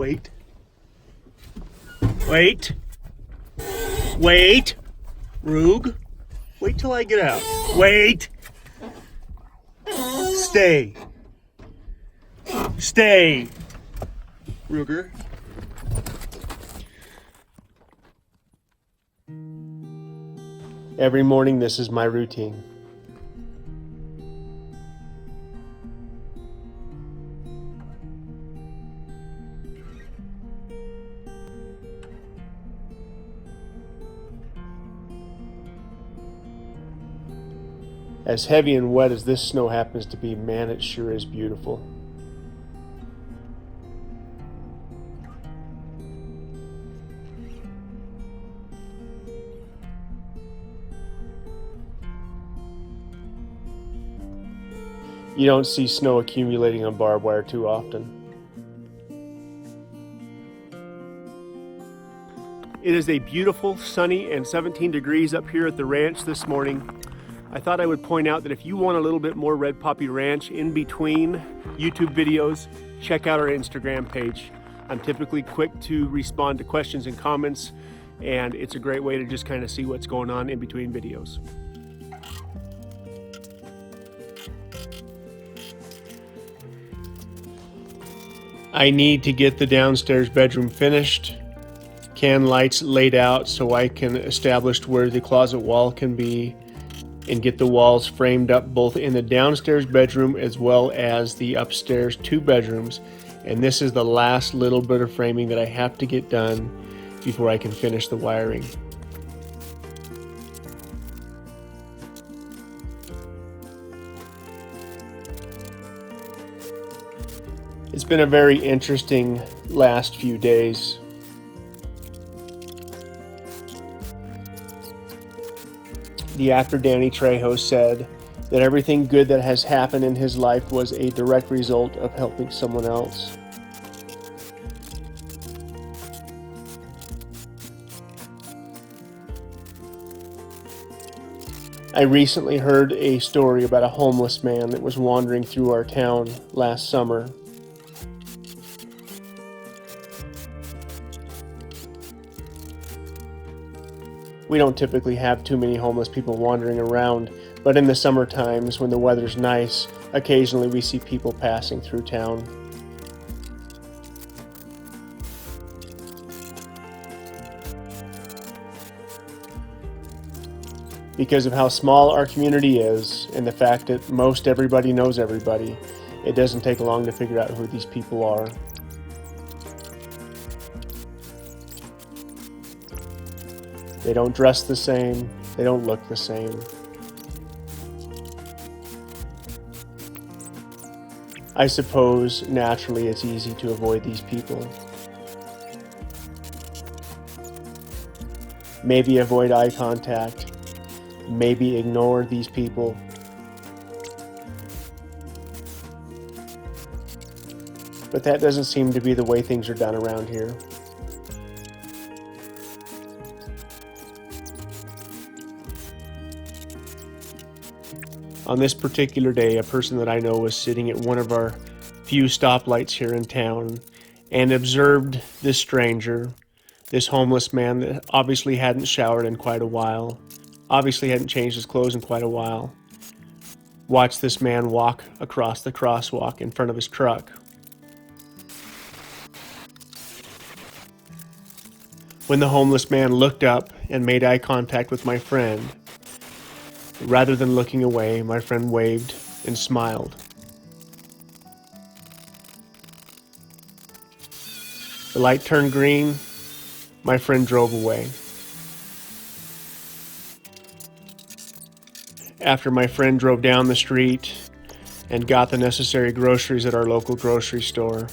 Wait. Wait. Wait. Rug. Wait till I get out. Wait. Stay. Stay. Ruger. Every morning, this is my routine. As heavy and wet as this snow happens to be, man, it sure is beautiful. You don't see snow accumulating on barbed wire too often. It is a beautiful, sunny, and 17 degrees up here at the ranch this morning. I thought I would point out that if you want a little bit more Red Poppy Ranch in between YouTube videos, check out our Instagram page. I'm typically quick to respond to questions and comments, and it's a great way to just kind of see what's going on in between videos. I need to get the downstairs bedroom finished, can lights laid out so I can establish where the closet wall can be, and get the walls framed up both in the downstairs bedroom as well as the upstairs 2 bedrooms. And this is the last little bit of framing that I have to get done before I can finish the wiring. It's been a very interesting last few days. The actor Danny Trejo said that everything good that has happened in his life was a direct result of helping someone else. I recently heard a story about a homeless man that was wandering through our town last summer. We don't typically have too many homeless people wandering around, but in the summer times when the weather's nice, occasionally we see people passing through town. Because of how small our community is and the fact that most everybody knows everybody, it doesn't take long to figure out who these people are. They don't dress the same, they don't look the same. I suppose naturally it's easy to avoid these people. Maybe avoid eye contact, maybe ignore these people. But that doesn't seem to be the way things are done around here. On this particular day, a person that I know was sitting at one of our few stoplights here in town and observed this stranger, this homeless man that obviously hadn't showered in quite a while, obviously hadn't changed his clothes in quite a while. Watch this man walk across the crosswalk in front of his truck. When the homeless man looked up and made eye contact with my friend, rather than looking away, my friend waved and smiled. The light turned green. My friend drove away. After my friend drove down the street and got the necessary groceries at our local grocery store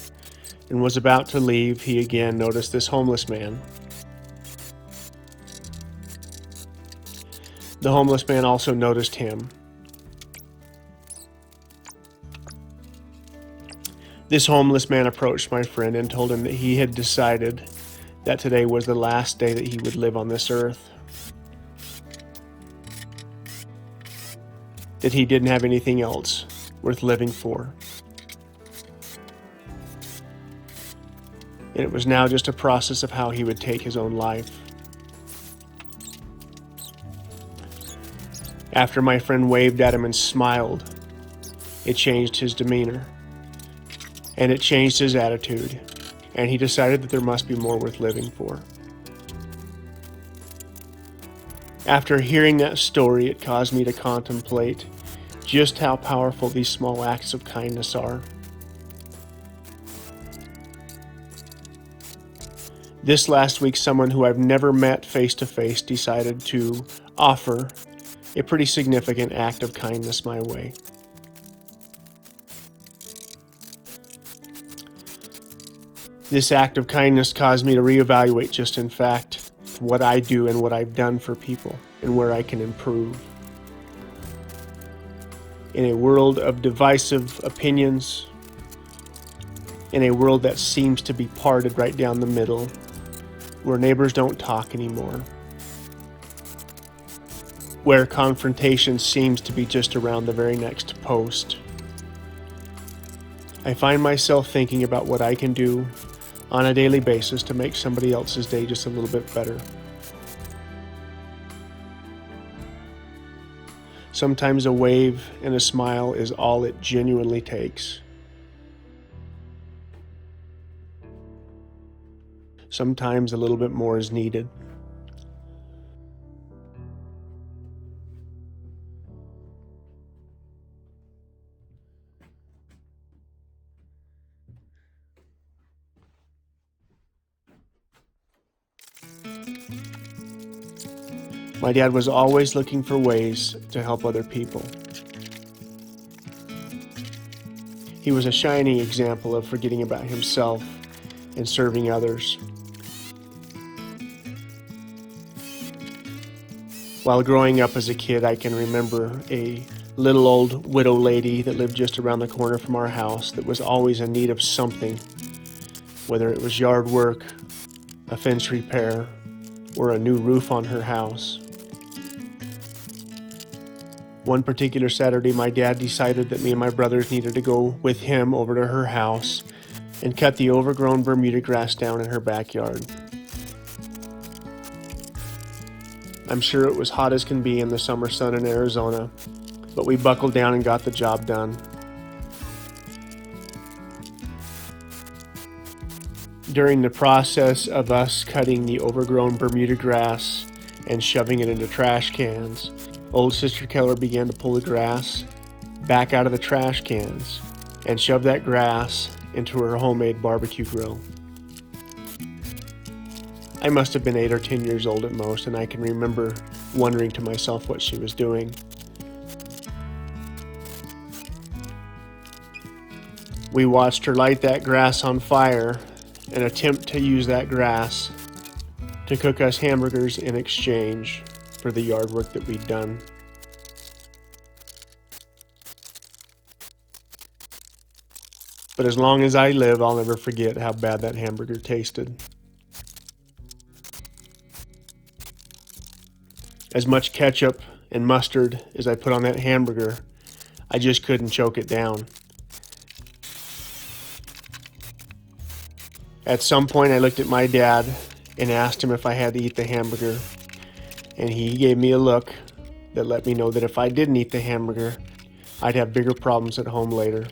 and was about to leave, he again noticed this homeless man. The homeless man also noticed him. This homeless man approached my friend and told him that he had decided that today was the last day that he would live on this earth. That he didn't have anything else worth living for. and it was now just a process of how he would take his own life. After my friend waved at him and smiled, it changed his demeanor, and it changed his attitude, and he decided that there must be more worth living for. After hearing that story, it caused me to contemplate just how powerful these small acts of kindness are. This last week, someone who I've never met face to face decided to offer a pretty significant act of kindness my way. This act of kindness caused me to reevaluate just in fact what I do and what I've done for people and where I can improve. In a world of divisive opinions, in a world that seems to be parted right down the middle, where neighbors don't talk anymore, where confrontation seems to be just around the very next post, I find myself thinking about what I can do on a daily basis to make somebody else's day just a little bit better. Sometimes a wave and a smile is all it genuinely takes. Sometimes a little bit more is needed. My dad was always looking for ways to help other people. He was a shining example of forgetting about himself and serving others. While growing up as a kid, I can remember a little old widow lady that lived just around the corner from our house that was always in need of something, whether it was yard work, a fence repair, or a new roof on her house. One particular Saturday, my dad decided that me and my brothers needed to go with him over to her house and cut the overgrown Bermuda grass down in her backyard. I'm sure it was hot as can be in the summer sun in Arizona, but we buckled down and got the job done. During the process of us cutting the overgrown Bermuda grass and shoving it into trash cans, old Sister Keller began to pull the grass back out of the trash cans and shove that grass into her homemade barbecue grill. I must have been 8 or 10 years old at most, and I can remember wondering to myself what she was doing. We watched her light that grass on fire and attempt to use that grass to cook us hamburgers in exchange for the yard work that we'd done. But as long as I live, I'll never forget how bad that hamburger tasted. As much ketchup and mustard as I put on that hamburger, I just couldn't choke it down. At some point, I looked at my dad and asked him if I had to eat the hamburger, and he gave me a look that let me know that if I didn't eat the hamburger, I'd have bigger problems at home later.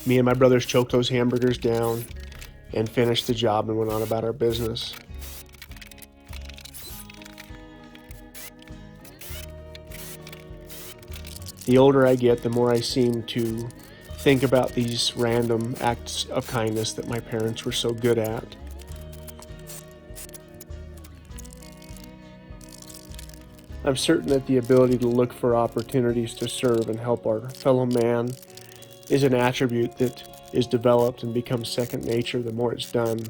Me and my brothers choked those hamburgers down and finished the job and went on about our business. The older I get, the more I seem to think about these random acts of kindness that my parents were so good at. I'm certain that the ability to look for opportunities to serve and help our fellow man is an attribute that is developed and becomes second nature the more it's done.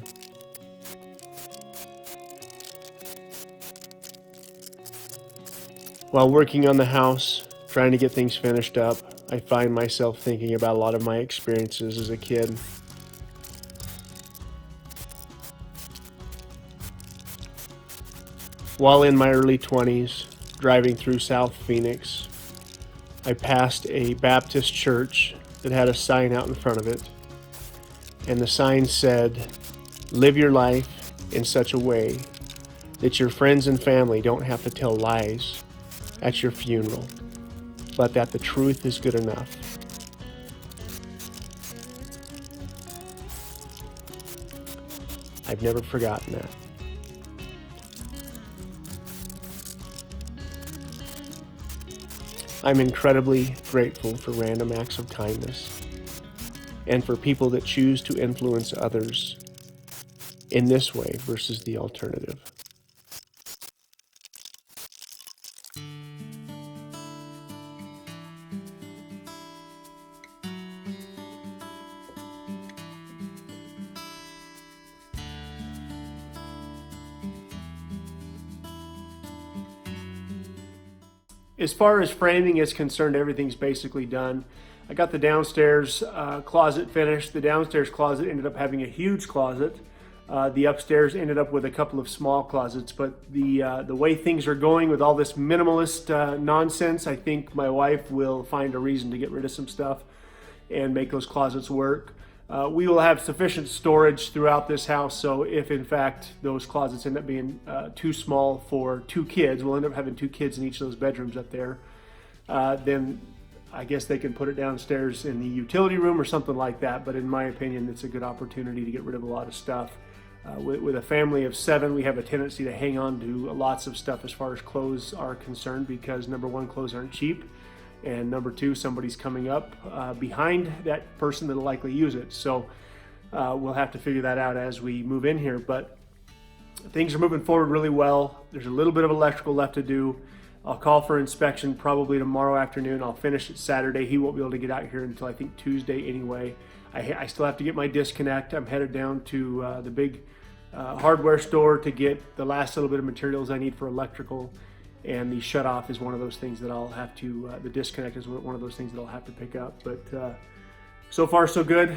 While working on the house, trying to get things finished up, I find myself thinking about a lot of my experiences as a kid. While in my early 20s, driving through South Phoenix, I passed a Baptist church that had a sign out in front of it. And the sign said, "Live your life in such a way that your friends and family don't have to tell lies at your funeral, but that the truth is good enough." I've never forgotten that. I'm incredibly grateful for random acts of kindness and for people that choose to influence others in this way versus the alternative. As far as framing is concerned, everything's basically done. I got the downstairs closet finished. The downstairs closet ended up having a huge closet. The upstairs ended up with a couple of small closets, but the way things are going with all this minimalist nonsense, I think my wife will find a reason to get rid of some stuff and make those closets work. We will have sufficient storage throughout this house, so if in fact those closets end up being too small for 2 kids, we'll end up having 2 kids in each of those bedrooms up there, then I guess they can put it downstairs in the utility room or something like that. But in my opinion, it's a good opportunity to get rid of a lot of stuff. With a family of 7, we have a tendency to hang on to lots of stuff as far as clothes are concerned, because number 1, clothes aren't cheap, and number 2, somebody's coming up behind that person that'll likely use it. So we'll have to figure that out as we move in here, but things are moving forward really well. There's a little bit of electrical left to do. I'll call for inspection probably tomorrow afternoon. I'll finish it Saturday. He won't be able to get out here until I think Tuesday anyway. I still have to get my disconnect. I'm headed down to the big hardware store to get the last little bit of materials I need for electrical. And the shutoff is one of those things that I'll have to, the disconnect is one of those things that I'll have to pick up. But so far so good.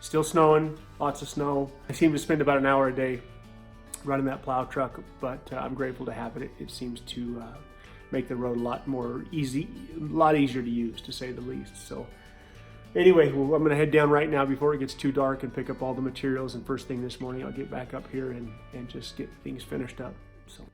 Still snowing, lots of snow. I seem to spend about an hour a day running that plow truck, but I'm grateful to have it. It seems to make the road a lot easier to use, to say the least. So anyway, well, I'm gonna head down right now before it gets too dark and pick up all the materials, and first thing this morning I'll get back up here and just get things finished up. So.